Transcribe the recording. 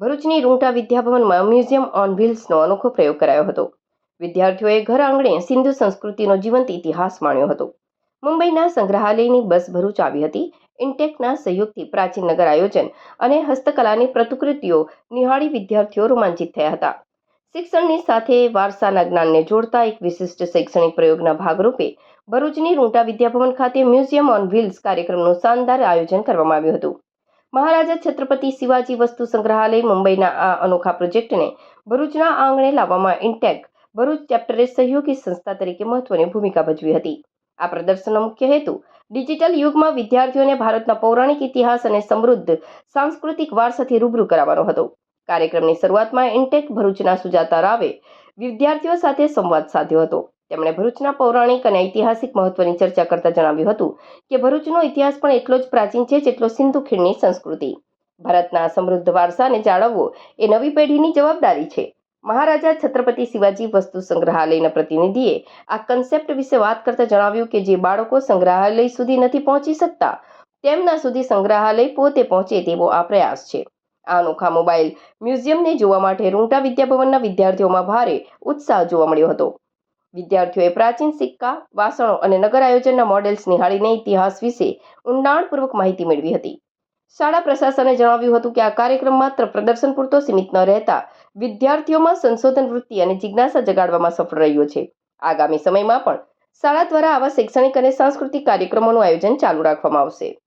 ભરૂચની રૂંટા વિદ્યાભવનમાં museum on વ્હીલ્સનો અનોખો પ્રયોગ કરાયો હતો. વિદ્યાર્થીઓએ ઘર આંગણે સિંધુ સંસ્કૃતિનો જીવંત ઇતિહાસ માણ્યો હતો. મુંબઈના સંગ્રહાલયની બસ ભરૂચ આવી હતી. ઇન્ટેકના સહયોગથી પ્રાચીન નગર આયોજન અને હસ્તકલાની પ્રતિકૃતિઓ નિહાળી વિદ્યાર્થીઓ રોમાંચિત થયા હતા. શિક્ષણની સાથે વારસાના જ્ઞાનને જોડતા એક વિશિષ્ટ શૈક્ષણિક પ્રયોગના ભાગરૂપે ભરૂચની રૂંટા વિદ્યાભવન ખાતે મ્યુઝિયમ ઓન વ્હીલ્સ કાર્યક્રમનું શાનદાર આયોજન કરવામાં આવ્યું હતું. મહારાજા છત્રપતિ શિવાજી વસ્તુ સંગ્રહાલય મુંબઈના આ અનોખા પ્રોજેક્ટને ભરૂચના આંગણે લાવવામાં ઇન્ટેક ભરૂચ ચેપ્ટરે સહયોગી સંસ્થા તરીકે મહત્વની ભૂમિકા ભજવી હતી. આ પ્રદર્શનનો મુખ્ય હેતુ ડિજિટલ યુગમાં વિદ્યાર્થીઓને ભારતના પૌરાણિક ઇતિહાસ અને સમૃદ્ધ સાંસ્કૃતિક વારસાથી રૂબરૂ કરાવવાનો હતો. કાર્યક્રમની શરૂઆતમાં ઇન્ટેક ભરૂચના સુજાતા રાવે વિદ્યાર્થીઓ સાથે સંવાદ સાધ્યો હતો. તેમણે ભરૂચના પૌરાણિક અને ઐતિહાસિક મહત્વની ચર્ચા કરતા જણાવ્યું હતું કે ભરૂચનો ઇતિહાસ પણ એટલો જ પ્રાચીન છે જેટલો સિંધુ ખીણની સંસ્કૃતિ. ભારતના સમૃદ્ધ વારસાને જાળવવો એ નવી પેઢીની જવાબદારી છે. મહારાજા છત્રપતિ શિવાજી વસ્તુ સંગ્રહાલયના પ્રતિનિધિએ આ કન્સેપ્ટ વિશે વાત કરતા જણાવ્યું કે જે બાળકો સંગ્રહાલય સુધી નથી પહોંચી શકતા તેમના સુધી સંગ્રહાલય પોતે પહોંચે તેવો આ પ્રયાસ છે. આ અનોખા મોબાઈલ મ્યુઝિયમને જોવા માટે રૂંટા વિદ્યાભવનના વિદ્યાર્થીઓમાં ભારે ઉત્સાહ જોવા મળ્યો હતો. વિદ્યાર્થીઓએ પ્રાચીન સિક્કા, વાસણો અને નગર આયોજનના મોડેલ્સ નિહાળીને ઇતિહાસ વિશે ઊંડાણપૂર્વક માહિતી મેળવી હતી. શાળા પ્રશાસને જણાવ્યું હતું કે આ કાર્યક્રમ માત્ર પ્રદર્શન પૂરતો સીમિત ન રહેતા વિદ્યાર્થીઓમાં સંશોધન વૃત્તિ અને જિજ્ઞાસા જગાડવામાં સફળ રહ્યો છે. આગામી સમયમાં પણ શાળા દ્વારા આવા શૈક્ષણિક અને સાંસ્કૃતિક કાર્યક્રમોનું આયોજન ચાલુ રાખવામાં આવશે.